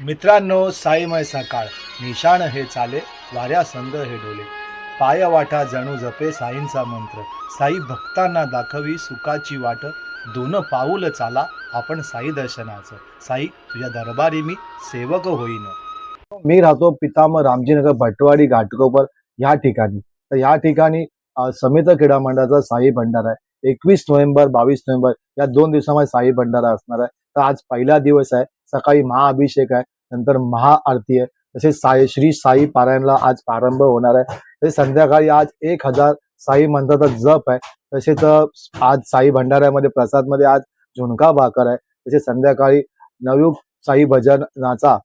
मित्रांनो, साईमय सकाळ निशाण हे चाले, वाऱ्या संग हे डोले, पाय वाटा जणू जपे साईंचा मंत्र, साई भक्तांना दाखवी सुखाची वाट, दोन पाऊल चाला आपण साई दर्शनाचं, साई तुझ्या दरबारी मी सेवक होईन। मी राहतो पितामह रामजीनगर भटवाडी घाटकोपर ह्या ठिकाणी। तर ह्या ठिकाणी समित क्रीडा मंडळाचा साई भंडारा आहे। 21 नोव्हेंबर 22 नोव्हेंबर या 2 दिवसामध्ये साई भंडारा असणार आहे। तर आज पहिला दिवस आहे, सकाळी महाअभिषेक आहे, नंतर महाआरती आहे, तसेच श्री साई पारायणला आज प्रारंभ होणार आहे। तसेच संध्याकाळी आज 1000 साई मंत्राचा जप आहे। तसेच आज साई भंडाऱ्यामध्ये प्रसादमध्ये आज झुणका भाकर आहे। तसेच संध्याकाळी नवयुग साई भजनाचा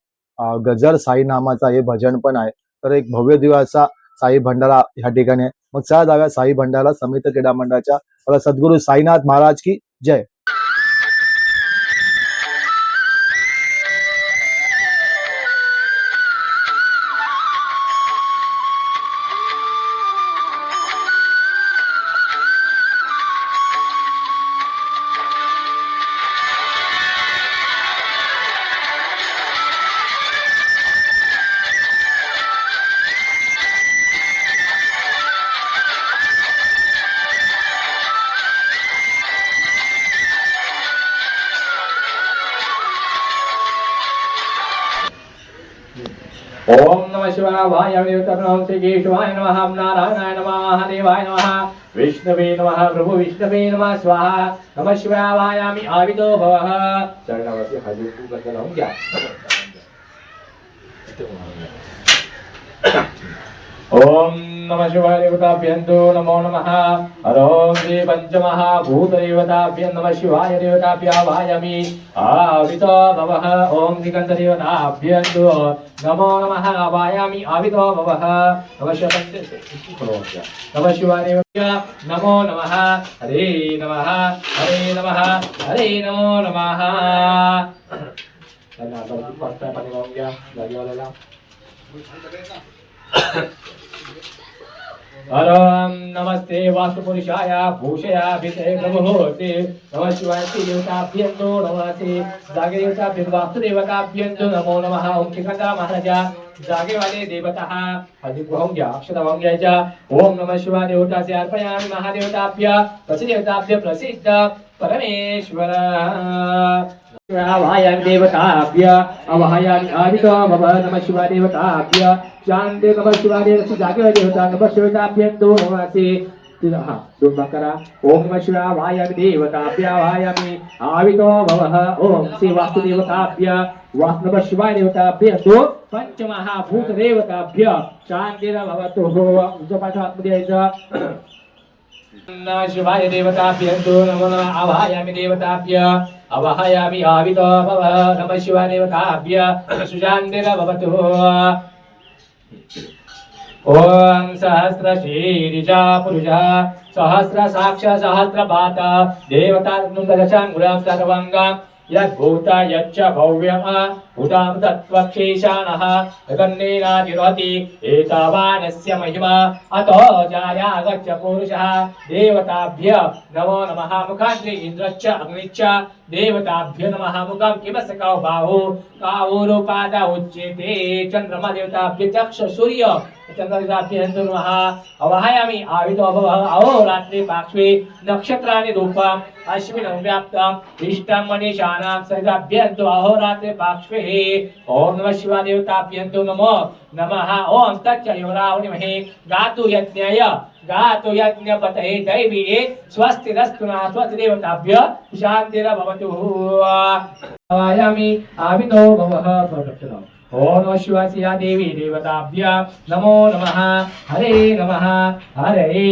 गजर साई नामाचा हे भजन पण आहे। तर एक भव्य दिवसाचा साई भंडारा ह्या ठिकाणी आहे। मग चला जाऊया साई भंडारा समित क्रीडा मंडळाच्या सद्गुरू साईनाथ महाराज की जय। ओम नमः शिवाय वायव्यतम श्री केशवाय नमः नारायणाय नमः देवाय नमः विष्णवे नमः प्रभु विष्णवे नमः स्वाहा नमः शिवाय वायामि आवितो भवः चरणावरती हात बंद लावून घ्या। ओम नमः शिवाय देवताभ्यंतो नमो नमः हरों श्री पंचमहाभूत देवताभ्यं नमः शिवाय देवताभ्या वायामि आवितो भवः ओम दिगंत देवताभ्यंतो नमो नमः वायामि आवितो भवः नमः शिवाय देवताभ्या नमो नमः हरे नमः हरे नमः हरे नमो नमः। हरं नमस्ते वास्तुपुरुषाय भूषयाभिषे प्रभुते नमः शिवाय देवताभ्यंतो नमस्ते जागे देवताभ्यं वास्तुदेवताभ्यंतो नमो नमः। ओम शिखंडा महाराजा जागे वाले देवता अधिक होंग्या अक्षता होंग्याच्या ओम नमः शिवाय देवतासे अर्पयामि महादेवताभ्य प्रसिद्धेवताभ्य प्रसिद्ध परमेश्वर वायामि देवताभ्य अवहायामि आवितो भवः नमः शिवाय देवताभ्य शांति नमः शिवाय देवता देवता नमः शिवाय दो नमस्ते दोन बकरा ओम नमः शिवाय वायामि देवताभ्य वायामि आवितो भवः ओम श्री वास्तुदेवताभ्य नमः शिवाय देवताभ्य दो पंचमहाभूत देवताभ्य शांति भवतु जो पाठ आतमध्ये यायचं नमः शिवाय देवताभ्यंतो नमो नमः आवाहयामि देवताभ्य अवहायामि आवितो भवः नमः शिवाय देवताभ्य सुशान्तिर्भवतु। ओम सहस्रशीर्षा पुरुषः सहस्र साक्ष सहस्रपात देवता नुदशाङ्गुलं सर्वङ्गं यद्भूत यच्च भव्यम् भूतां तत्त्वक्षेशानः गन्नेनातिरोति एतावानस्य महिमा अतो जायागच्छ पुरुषः देवताभ्य नमो नमः। मुखाग्नि इन्द्रश्च अग्निश्च देवताभ्य नमः। मुखं किमस्कौ बाहु कावोरुपाद उच्यते चन्द्रमा देवताभ्य चक्ष सूर्य चन्द्रदेवताभ्य नमः। अवहायामि आवितो भवः अहोरात्रे पार्श्वे नक्षत्राणि रूपम् अश्विनौ व्याप्तम् इष्टं मनीषाणां सर्गाभ्यन्तो अहोरात्रे पार्श्वे ओम नमः शिवाय देवताभ्यन्तो नमो नमः। ओम तच्चयोरावनिमहे गातु यज्ञपतये दैवीये स्वस्तिरस्तु नः स्वस्ति देवताभ्य शान्तिर्भवतु। वायामि आवितो भवः ओम नमः शिवाय सिया देवी देवताभ्य नमो नमः हरे नमः हरे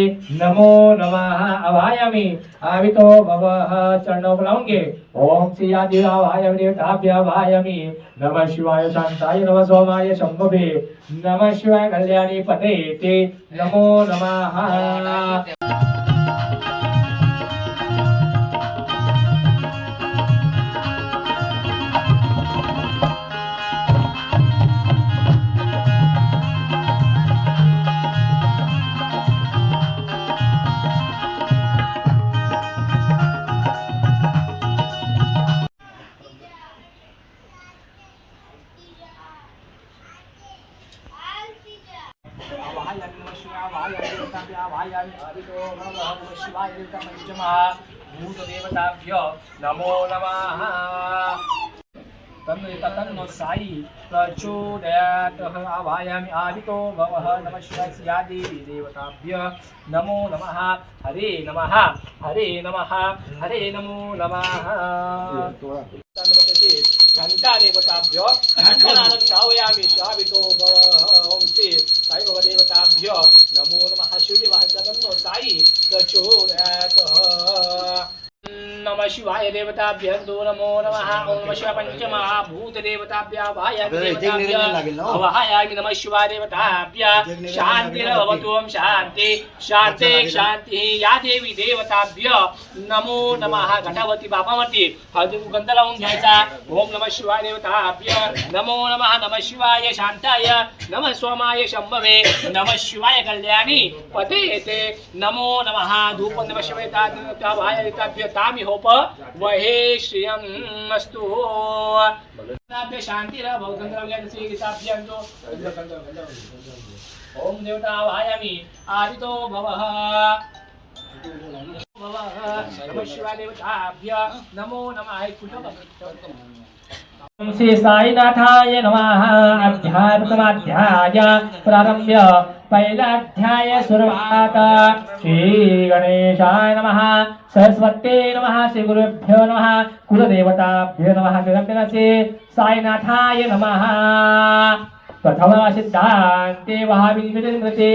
नमो नमः। अवायामि आवितो भवः चरणों लाऊंगे ओम सिया देवी अवायामि देवताभ्य वायामि नमः शिवाय शांताय नमः सोमाय शंभवे नमः शिवाय कल्याणी पते ते नमो नमः। शिवाय पंचमः भूतदेवताभ्यो नमो नमः तन्नो साई प्रचोदयात् आवाहयामि आदितो भवः नमः शिवाय या देवी देवताभ्यः नमो नमः हरे नमः हरे नमः हरे नमो नमः घंटा देवताभ्यो घंटानादं श्रावयामि श्रावितो भवः ओम श्री साई बाबा देवताभ्यो नमो नमः शिवदेवः तन्नो साई प्रचोदयात् नमः शिवाय देवताभ्यः नमो नमः ओम नमः शिवाय पंचमः भूतदेवताभ्यः आवाहयामि नमः शिवाय देवताभ्यः शान्तिर्भवतु ओम शान्ति शान्ति शान्तिः या देवी देवताभ्यः नमो नमः घटावती बापावती हळदी गंध लावून घ्यायचा ओम नमः शिवाय देवताभ्यः नमो नमः शिवाय शांताय नमः सोमाय शंभवे नमः शिवाय कल्याणी पतेते नमो नमः धूप नमः शिवाय देवताभ्यः तामि होप वहे श्रियम् अस्तु नाभ्य शांतिरा भवगंधराव्यान श्रीगीताभ्यंतो ओम देवता आवाहयामि आदितो भवः नमः शिवाय देवताभ्यः नमो नमः ओम श्री साईनाथाय नमः अध्याय प्रथमाध्याय प्रारंभ्य पहिलाध्याय सुरुवात श्री गणेशाय नमः सरस्वते नमः श्री गुरुभ्यो नमः कुलदेवताभ्यो नमः जगन्नाथे साईनाथाय नमः प्रथम सिद्धांते महाविद्यते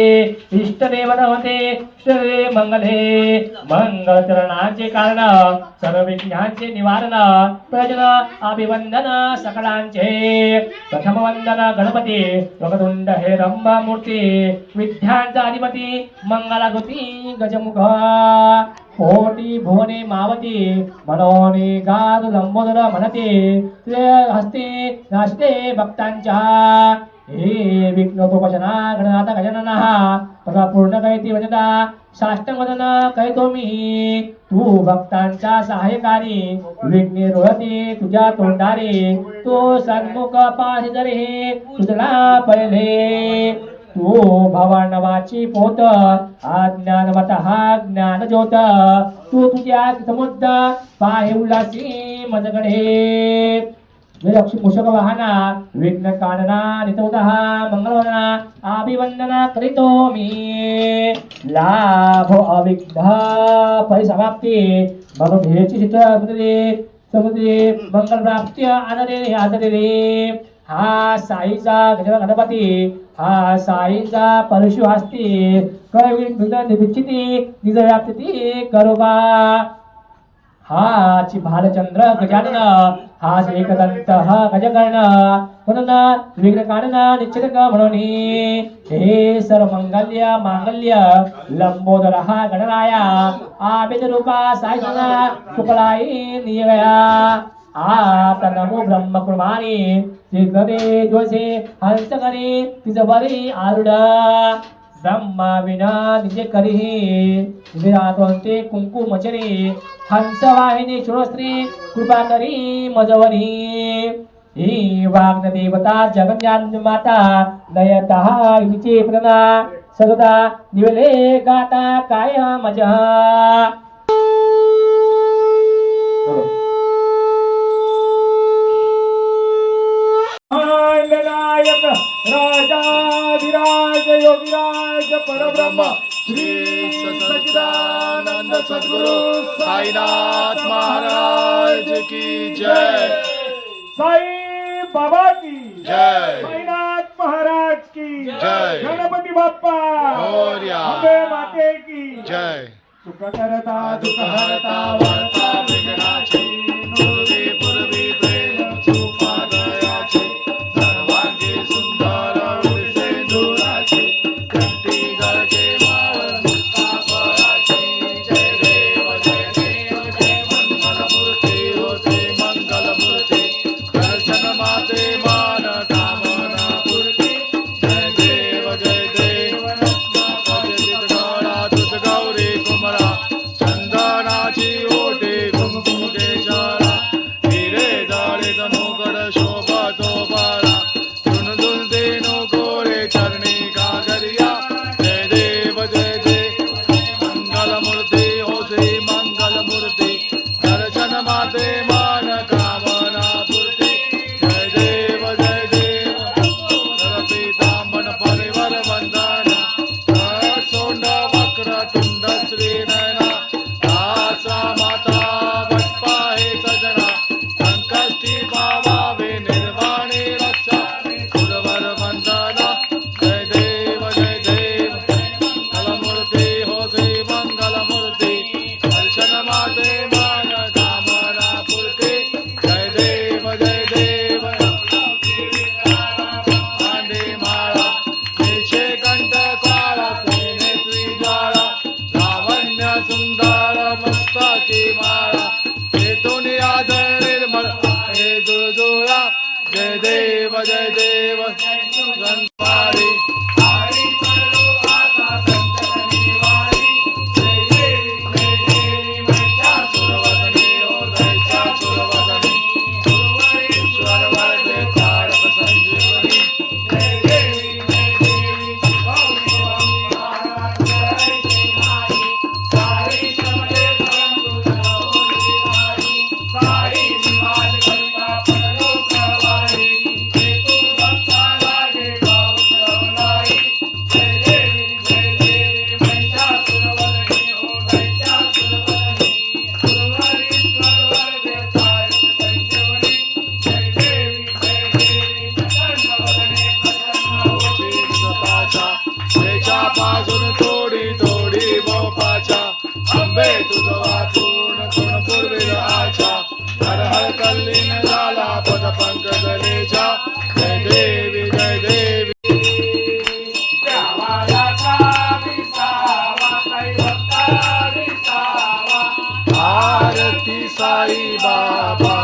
इष्टदेव नमते श्री मंगले मंगलचरणाचे कारण सर्व विघ्नांचे निवारण प्रजन अभिवंदन सकलांचे प्रथम वंदन गणपती वक्रतुंड हे रंभमूर्ती विद्यांचा अधिपती मंगलागती गजमुख कोटी भुवने मावती मनोनी गाद लंबोदर म्हणते हस्ते नाचते भक्तांच्या हे विघ्नोपशना गणनाथ गजाननः तथा पूर्ण कैती वजता साष्टांग वदन कैतो मी तू भक्तांच्या सहाय्यकारी विघ्ने रोहते तुझ्या तोंडारे तू सन्मुख पाहि जरे तुझला पहिले तू भवानवाची पोत अज्ञानवत हा ज्ञान ज्योत तू तुझ्या समुद्र पाहि उल्हासी मजगडे लक्ष्मी मूषक वाहना विघ्न काढना नितवतः मंगलवना अभिवंदना करितो मी लाभ अविघ्न परिसमाप्ती मनोभेची चित्र समुद्रे मंगल प्राप्ती आदरे आदरे हा साईचा गणपती हा साईचा परशु हस्ती कळविण विचिती निज व्याप्ती करोबा हाची भालचंद्र गजानन हाच एकदंत गजकर्ण म्हणून विघ्न काढन निश्चित म्हणून हे सर्व मंगल्य मांगल्य लंबोदर हा गणराया आवेद रूपा साईसना शुक्लाई नियया आता नमो ब्रह्म कुमारी श्रीकरे जोसे हंस करे तिज बरी आरुड ब्रह्मा विना निजे करी विराटोंते कुंकू मचरी हंस वाहिनी श्रोस्त्री कृपा करी मजवरी ही वाग्न देवता जगन्यान माता नयतः हिचे प्रणा सगदा निवले गाता काय मजा नायक राजाधिराज योगिराज परब्रह्म श्री सच्चिदानंद सद्गुरु साईनाथ महाराज की जय साई बाबा की जय साईनाथ महाराज की जय गणपति बाप्पा मोरया अम्बे माते की जय सुख करता दुख हरता वार्ता विघ्नाची नुरवी पुरवी प्रेम सुपा दयाची सर्वांगी सुंदर उडसे धुराची कंठी गळके माळ कापराची जय देव जय मंगलमूर्ती होते मंगलमूर्ती दर्शन माते मान कामना पूर्ती जय देव गौरी कुमरा चंदनाची ओटे कुमकुम मस्तकी माळा हेतून आदर निर्मळ हे जुळजुळा जय देव गणपारी पासून थोडी थोडी मोपाच्या आंबे तुझं वाचून कोण पूर्वील आच्या हर हर कल्लीन झाला पद पंकजलेच्या जय देवी आरती साई बाबा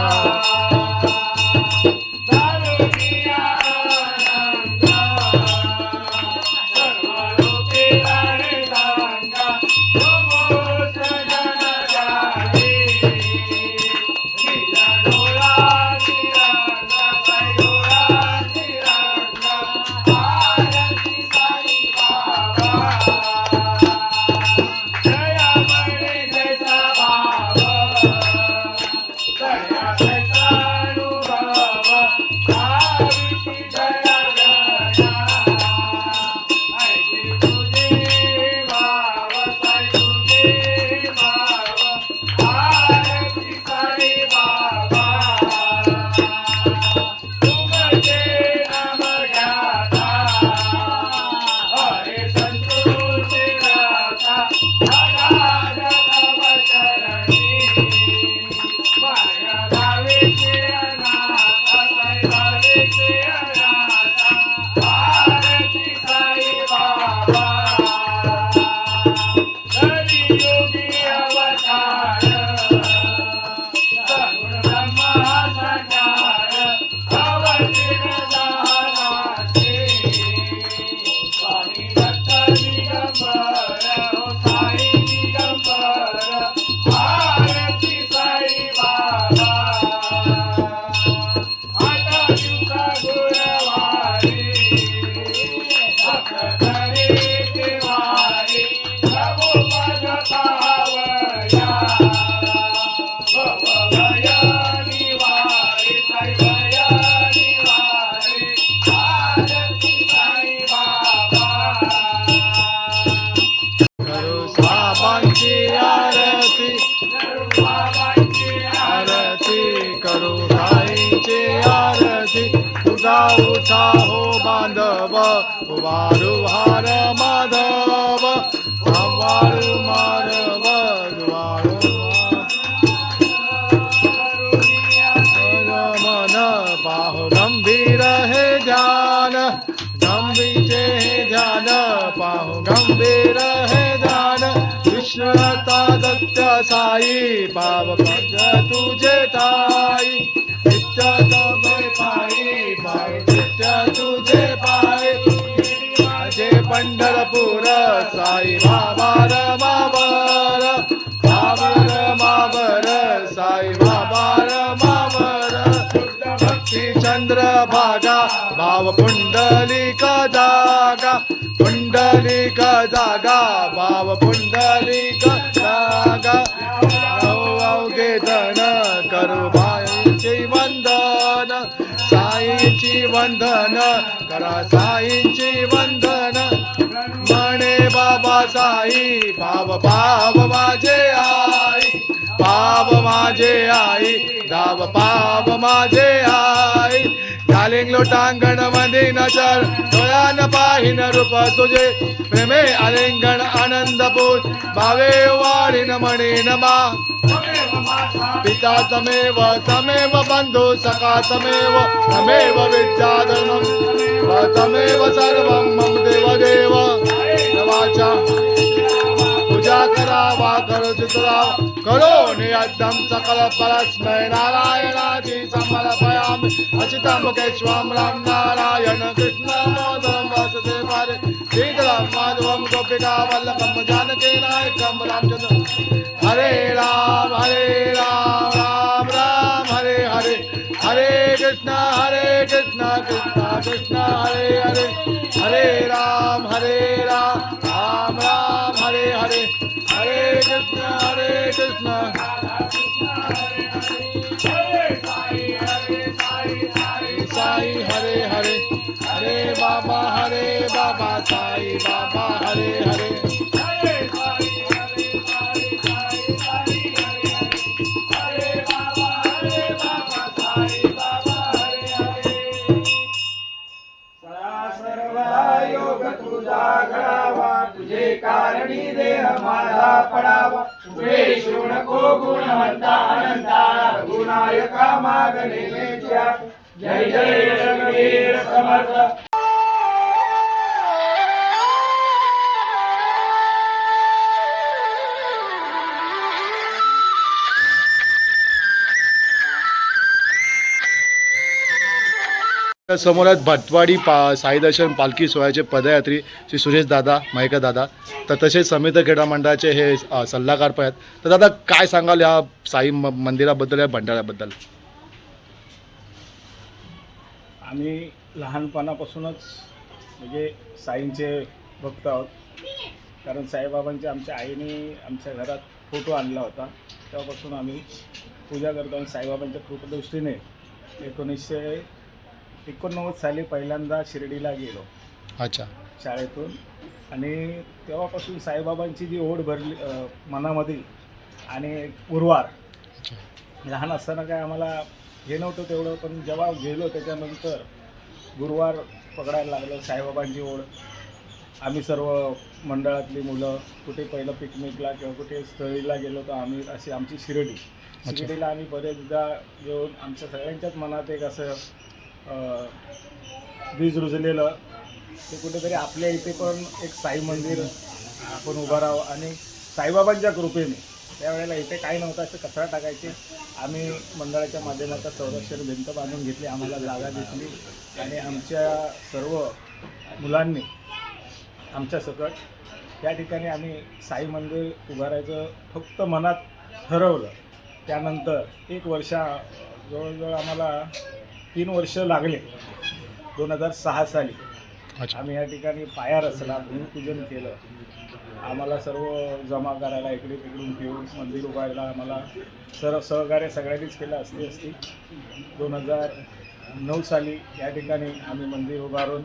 उठा हो बांधव वारु भार माधव वारु मारव मन बाहु गंभीर है ध्यान गंभीर ध्यान पाहु गंभीर है ध्यान विश्वता दत्त साई पाव पंज तुझे ताई नित्य तवे पायी नित्य तुझे पाय माझे पंढरपूर साई बाबा रमावर मावर साई बाबा रमावर भक्ती चंद्र भागा भाव पुंडलिका जागा भाव पुंडलिका जागा अवघे धन करू बाईची वंदन साईची वंदन करा साईची वंदन म्हणे बाबा साई पाव माझे आई पाव माझे आई धाव पाव माझे आई घालिंग लोटांगण मध्ये नचर डोळ्यान पाहिन रूप तुझे प्रेमे आलिंगण आनंद पूज भावे वाढीन म्हणीन मा पिता तमेव तमेव बंधु सखा तमेव विद्याधर्मं तमेव सर्वं मम देव वाचा पूजा करावा करो चित्राव करोमि यज्ञं सकलपरस्मै नारायणादि समर्पयामि अच्युतं केशवं राम नारायण कृष्णमोदं वासुदेवाय श्रीधरं माधवं गोपिका वल्लभं जानकी नायकं रामचन्द्रं हरे राम राम राम हरे हरे हरे कृष्ण कृष्ण कृष्ण हरे हरे हरे राम राम राम हरे हरे हरे कृष्ण साई हरे हरे हरे बाबा साई बाबा हरे हरे योग तुझा घडावा तुझे कारणी देह माझा पडावा उभे नको गुणवंता अनंता गुणायका मागणे जय जय रघुवीर समर्थ समोर आहेत भटवाडी साई दर्शन पालखी सोहळ्याचे पदयात्री श्री सुरेश दादा मयका दादा तर तसेच समित क्रीडा मंडळाचे हे सल्लागार पण आहेत. तर दादा काय सांगाल या साई मंदिराबद्दल या भंडाऱ्याबद्दल? आम्ही लहानपणापासूनच म्हणजे साईंचे भक्त आहोत. कारण साईबाबांच्या आमच्या आईने आमच्या घरात फोटो आणला होता, तेव्हापासून आम्ही पूजा करतो. आणि साईबाबांच्या कृपदृष्टीने 1989 साली पहिल्यांदा शिर्डीला गेलो अच्छा शाळेतून. आणि तेव्हापासून साईबाबांची जी ओढ भरली मनामध्ये आणि गुरुवार लहान असताना काय आम्हाला हे नव्हतं तेवढं, पण जेव्हा गेलो त्याच्यानंतर गुरुवार पकडायला लागलं. साईबाबांची ओढ आम्ही सर्व मंडळातली मुलं कुठे पहिलं पिकनिकला किंवा कुठे स्थळीला गेलो तर आम्ही अशी आमची शिर्डीला आम्ही बरेचदा येऊन आमच्या सगळ्यांच्याच मनात एक असं बीज रुजलेलं ते कुठेतरी आपल्या इथे पण एक साई मंदिर आपण उभं राहावं. आणि साईबाबांच्या कृपेने त्यावेळेला इथे काही नव्हतं, असं कचरा टाकायचे. आम्ही मंडळाच्या माध्यमातून संरक्षण भिंत बांधून घेतली, आम्हाला जागा घेतली आणि आमच्या सर्व मुलांनी आमच्या सकट त्या ठिकाणी आम्ही साई मंदिर उभारायचं फक्त मनात ठरवलं. त्यानंतर एक वर्षा जवळजवळ आम्हाला 3 वर्ष लागले. 2006 साली आम्ही या ठिकाणी पाया रचला, भूमिपूजन केलं. आम्हाला सर्व जमा करायला इकडे तिकडून घेऊन मंदिर उभारायला आम्हाला सर्व सहकार्य सगळ्यांनीच केलं असती. 2009 साली या ठिकाणी आम्ही मंदिर उभारून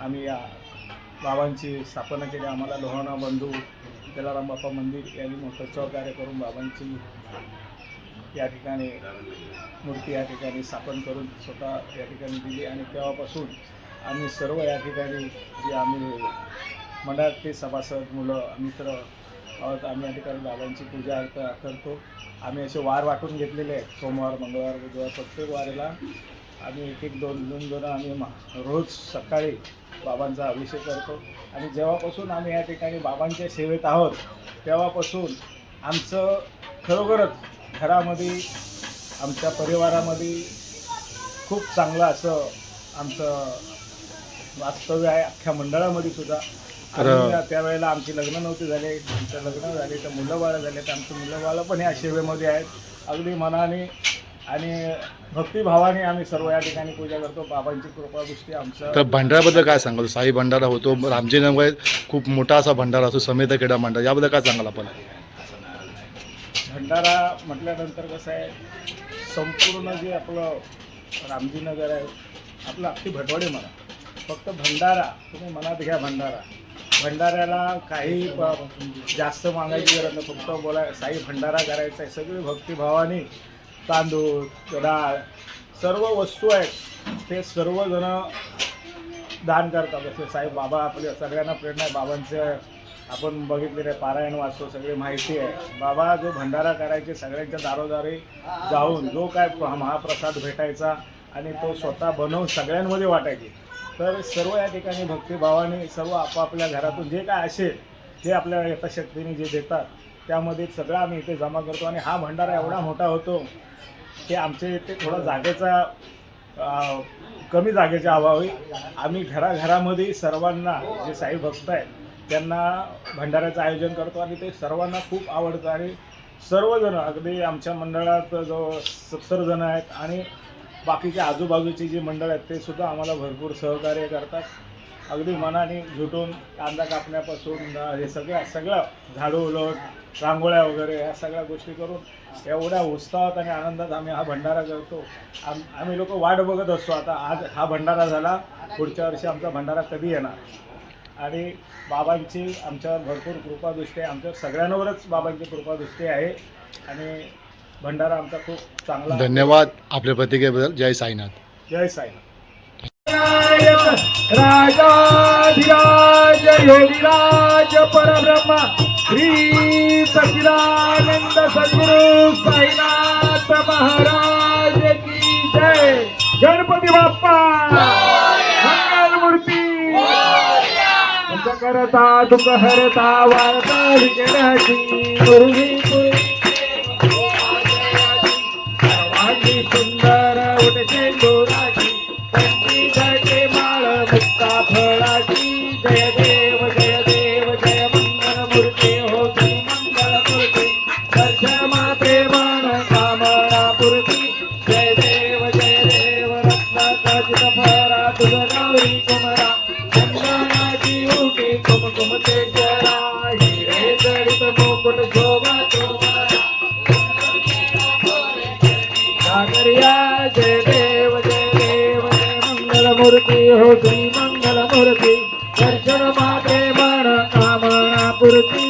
आम्ही या बाबांची स्थापना केली. आम्हाला लोहाणा बंधू जलाराम बाप्पा मंदिर यांनी मोठं सहकार्य करून बाबांची या ठिकाणी मूर्ती या ठिकाणी स्थापन करून स्वतः या ठिकाणी दिली. आणि तेव्हापासून आम्ही सर्व या ठिकाणी जे आम्ही मंडळातले सभासद मुलं मित्र आहोत, आम्ही या ठिकाणी बाबांची पूजा अर्चा करतो. आम्ही असे वार वाटून घेतलेले आहेत, सोमवार मंगळवार बुधवार प्रत्येक वारीला आम्ही 1-1 2-2 आम्ही रोज सकाळी बाबांचा अभिषेक करतो. आणि जेव्हापासून आम्ही या ठिकाणी बाबांच्या सेवेत आहोत तेव्हापासून आमचं खरोखरच घरामध्ये आमच्या परिवारामध्ये खूप चांगलं असं आमचं वास्तव्य आहे. अख्ख्या मंडळामध्ये सुद्धा त्यावेळेला आमची लग्न नव्हती झाले, आमचं लग्न झाले तर मुलं बाळं झाले, तर आमचं मुलं बाळं पण या सेवेमध्ये आहेत. अगदी मनाने आणि भक्तिभावाने आम्ही सर्व या ठिकाणी पूजा करतो. बाबांची कृपादृष्टी आमचं. तर भंडाऱ्याबद्दल काय सांगाल? साई भंडारा होतो, रामजीनगर खूप मोठा असा भंडारा असतो, समित क्रीडा मंडळ, याबद्दल काय सांगाल आपण? भंडारा म्हटल्यानंतर कसं आहे, संपूर्ण जे आपलं रामजीनगर आहे, आपलं अख्खी भटवाडी म्हणा, फक्त भंडारा तुम्ही मनात घ्या. भंडाऱ्याला काही जास्त मागायची गरज नाही, फक्त साई भंडारा करायचा आहे. सगळी भक्तिभावाने तांदूळ डाळ सर्व वस्तू आहेत ते सर्वजण दान करतात. जसे साई बाबा आपल्या सगळ्यांना प्रेरणा आहे. बाबांचं आपण बघितलेलं पारायण वाचतो, सगळी माहिती आहे. बाबा जो भंडारा करायचे सगळ्यांच्या दारोदारी जाऊन जो काय महाप्रसाद भेटायचा आणि तो स्वतः बनवून सगळ्यांमध्ये वाटायचे. तर सर्व या ठिकाणी भक्तिभावाने सर्व आपापल्या घरातून जे काय असेल ते आपल्या यथाशक्तीने जे देतात त्यामध्ये सगळं आम्ही इथे जमा करतो आणि हा भंडारा एवढा मोठा होतो की आमच्या इथे थोडा जागेचा कमी जागेच्या अभावी आम्ही घराघरामध्ये सर्वांना जे साई भक्त आहेत त्यांना भंडाऱ्याचं आयोजन करतो आणि ते सर्वांना खूप आवडतं आणि सर्वजण अगदी आमच्या मंडळात जवळ 70 जण आहेत आणि बाकीचे आजूबाजूची जी मंडळ आहेत ते सुद्धा आम्हाला भरपूर सहकार्य करतात. अगदी मनाने झुटून कांदा कापण्यापासून हे सगळं झाडू उलट रांगोळ्या वगैरे ह्या सगळ्या गोष्टी करून एवढ्या उत्साहात आणि आनंदात आम्ही हा भंडारा करतो. आम्ही लोक वाट बघत असतो आता आज हा भंडारा झाला, पुढच्या वर्षी आमचा भंडारा कधी येणार. आणि बाबांची आमच्यावर भरपूर कृपादृष्टी आहे, आमच्या सगळ्यांवरच बाबांची कृपादृष्टी आहे आणि भंडारा आमचा खूप चांगला. धन्यवाद आपल्या प्रतिक्रियेबद्दल. जय साईनाथ. जय साईनाथ. राजाधिराज योगीराज परब्रह्म श्री सच्चिदानंद सद्गुरु साईनाथ महाराज की जय. गणपती बाप्पा मंगलमूर्ती. करता दुःख हरता वार्ता विजयाची मुरली सर्वांगी सुंदर उठते दोराची पंची धके माळ मुक्ता फळाची. जय देव जय देव जय मंगल मूर्ती हो श्री मंगल मूर्ती. दर्शन मात्रे मन कामना पूर्ती. जय देव रत्न खचित फरा तुझ गौरी कुमरा. चंदनाची उठी कुमकुमते जरा. हिरे जडित मुकुट शोभा तुम्हारा. सागरिया जय देव जय मंगल मूर्ती हो श्री मंगल मूर्ती. दर्शन माते मन कामना पूर्ती.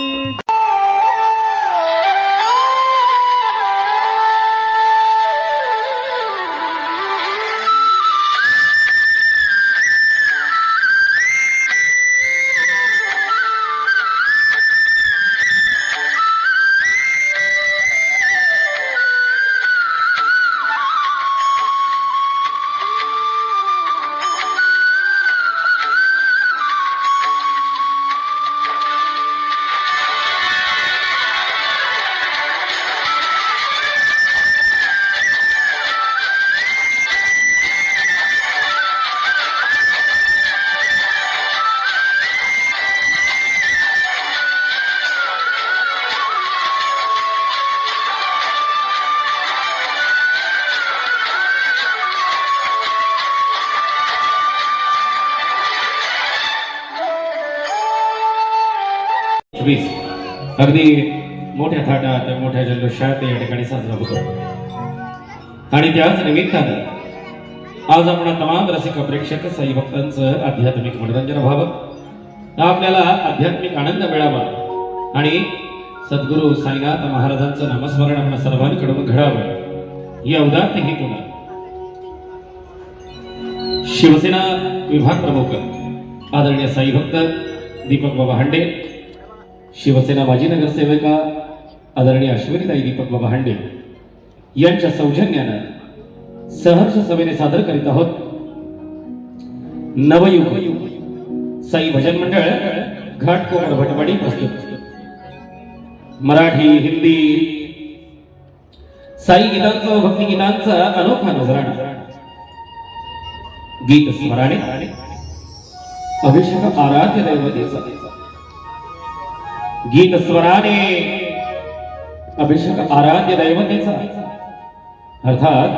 अगदी मोठ्या थाटात मोठ्या जल्लोषात या ठिकाणी साजरा होतो आणि त्याच निमित्तानं आज आपण तमाम रसिक प्रेक्षक साई भक्तांचं आध्यात्मिक मनोरंजन व्हावं, आपल्याला आध्यात्मिक आनंद मिळावा आणि सद्गुरू साईनाथ महाराजांचं नामस्मरण आपण सर्वांकडून घडावं या उदात्त हेतूनं शिवसेना विभाग प्रमुख आदरणीय साई भक्त दीपक बाबा हांडे, शिवसेना माजी नगरसेविका आदरणीय अश्विनीताई दीपक बाबा हांडे यांच्या सौजन्यानं सहर्ष सभेने सादर करीत आहोत नवयुग साई भजन मंडळ घाटकोपर भटवाडी प्रस्तुत मराठी हिंदी साई गीतांचा व भक्ती गीतांचा अनोखा नजराणा. गीत स्मराने अभिषेक आराध्य दैवतेचा. गीत स्वराने अभिषेक आराध्य दैवतेचा अर्थात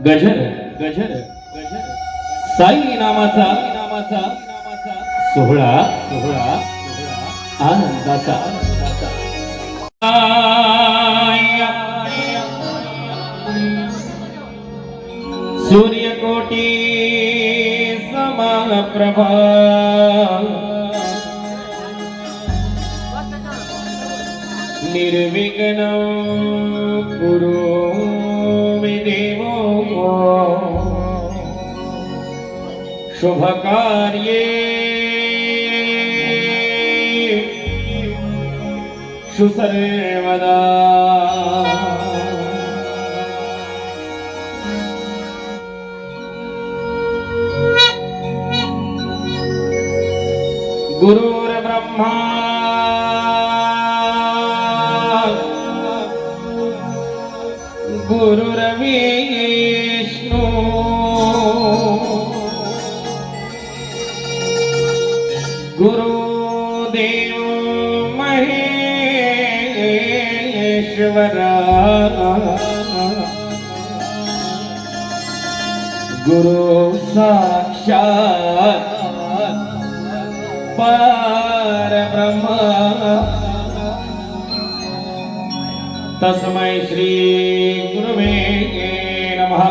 गजर गजर गजर साई नामाचा सोहळा सोहळा आनंदाचा. सूर्यकोटी समप्रभा निर्विघ्नं कुरु देवो शुभकार्ये सुसर्वदा. गुरुर्ब्रह्मा गुरुर्विष्णू गुरुदेव महेश्वरा गुरु साक्षात परब्रह्म तस्मै श्री गुरुवे नमः।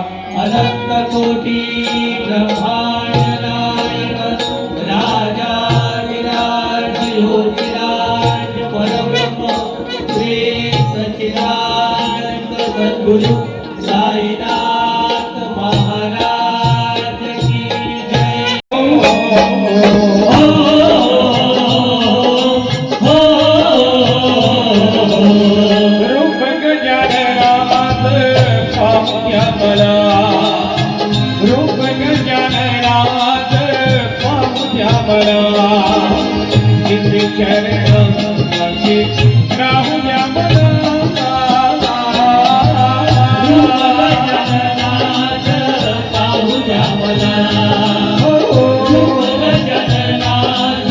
अनंत कोटि ब्रह्मांड नायक राजाधिराज योगिराज परब्रह्म श्री सच्चिदानंद सद्गुरु साईनाथ महाराज की जय। रूप गजाननाथ पामुद्यामला रूप गजाननाथ पामुद्यामला जिथे चरण माझे राहुद्यामला गजाननाथ पाहुद्यामला गजाननाथ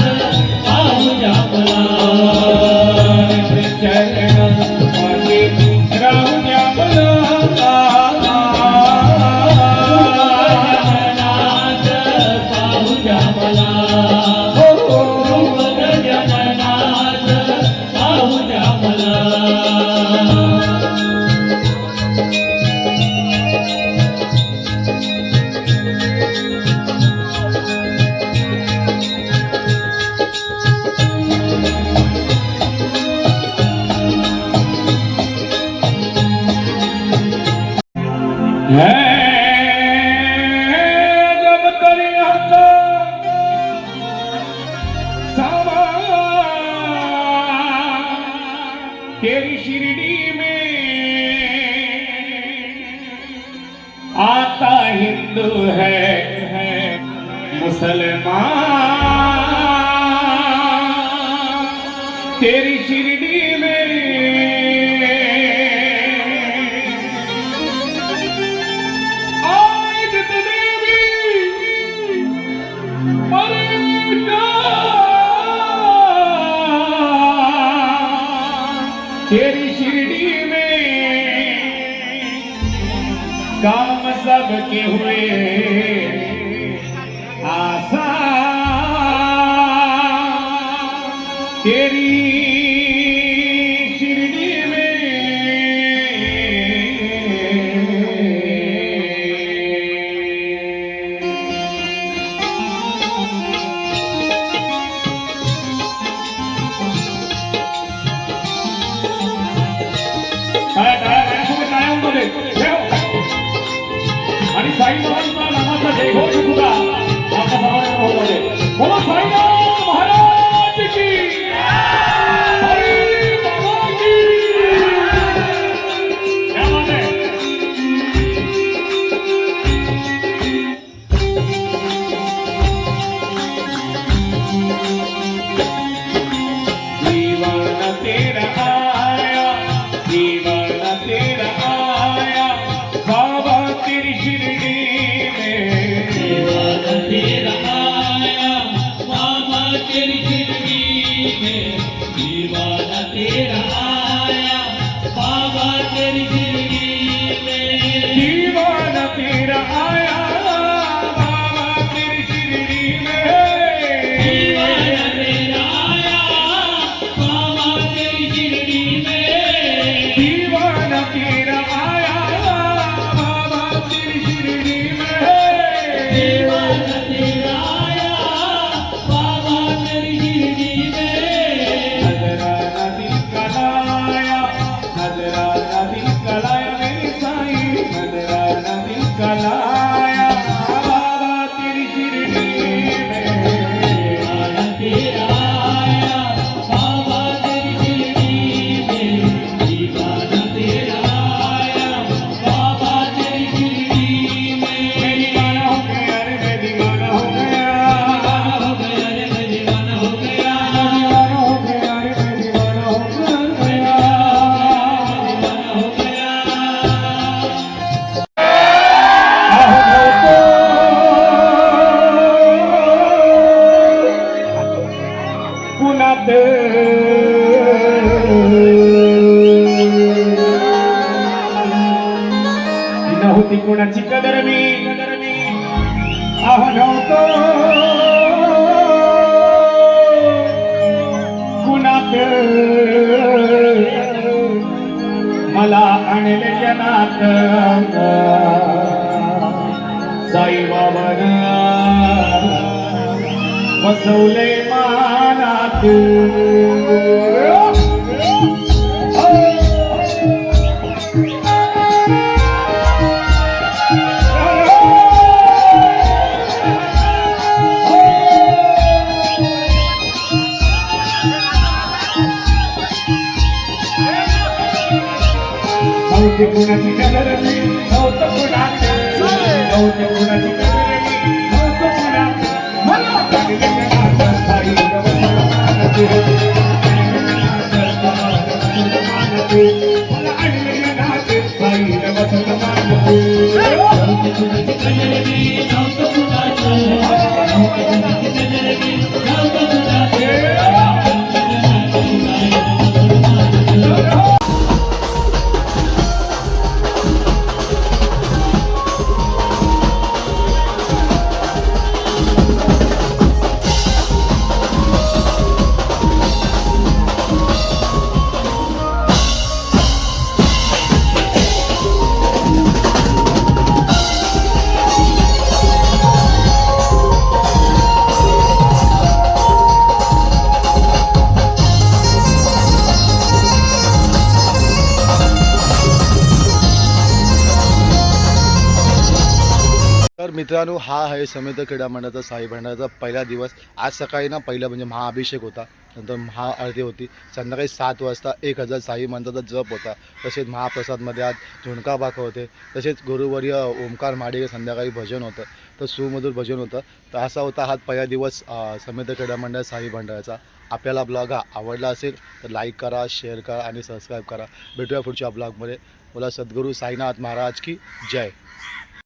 पाहुद्यामला जिथे चरण माझे राहुद्यामला गजाननाथ पाहुद्यामला गजाननाथ पाहुद्यामला। जब दरिया सामा तेरी शिरडी में आता हिंदू है मुसलमान तेरी शिरडी में आज देवी तेरी शिरडी में काम सबके हुए आसान तेरी शिरडी आणि साईबाबांचा नामाचा जयघोष सुद्धा आपल्या सर्वांच्या होते. बोलो साईनाथ महाराज की साई बाबा की क्या बात है. दीवाना तेरा आया दीवाना तेरा आया बाबा तेरी शिरडी में दीवाना तेरा आया बाबा तेरी शिरडी में दीवाना तेरा आया बाबा तेरी शिरडी में दीवाना तेरा आया बाबा तेरी शिरडी में दीवाना तेरा आया बाबा तेरी शिरडी में दीवाना तेरा आया बाबा तेरी शिरडी में दीवाना तेरा आया बाबा तेरी शिरडी में नजराना दिल कलाया नजराना दिल कलाया नव्हती कुणाची कदर मी नव्हतो कुणात मला आणले जनात साईबाबान बसवले मानात नव्हती कुणाची कदर मी नव्हतं कुणात नव्हती कुणाची कदर मी नव्हतं कुणात मला आणले जनात साईबाबा मला आणले जनात साईबाबा नव्हते कुणाची कदर मी नव्हतं कुणाचं नव्हते कुणाची कदर मी नव्हतं कुणाचं तर मित्रांनो, हा आहे समेत क्रीडा मंडळाचा साई भंडाराचा पहिला दिवस. आज सकाळी ना पहिला म्हणजे महाअभिषेक होता, नंतर महाआरती होती, संध्याकाळी 7 वाजता 1000 साई मंत्राचा जप होता, तसेच महाप्रसादमध्ये आज झुणका भाकर होते, तसेच गुरुवर्य ओमकार माडिके संध्याकाळी भजन होतं, तर सुमधुर भजन होतं. तर असा होता हा पहिला दिवस समेत क्रीडा मंडळ साई भंडाराचा. आपल्याला ब्लॉग हा आवडला असेल तर लाईक करा, शेअर करा आणि सबस्क्राईब करा. भेटूया पुढच्या ब्लॉगमध्ये. बोला सद्गुरू साईनाथ महाराज की जय.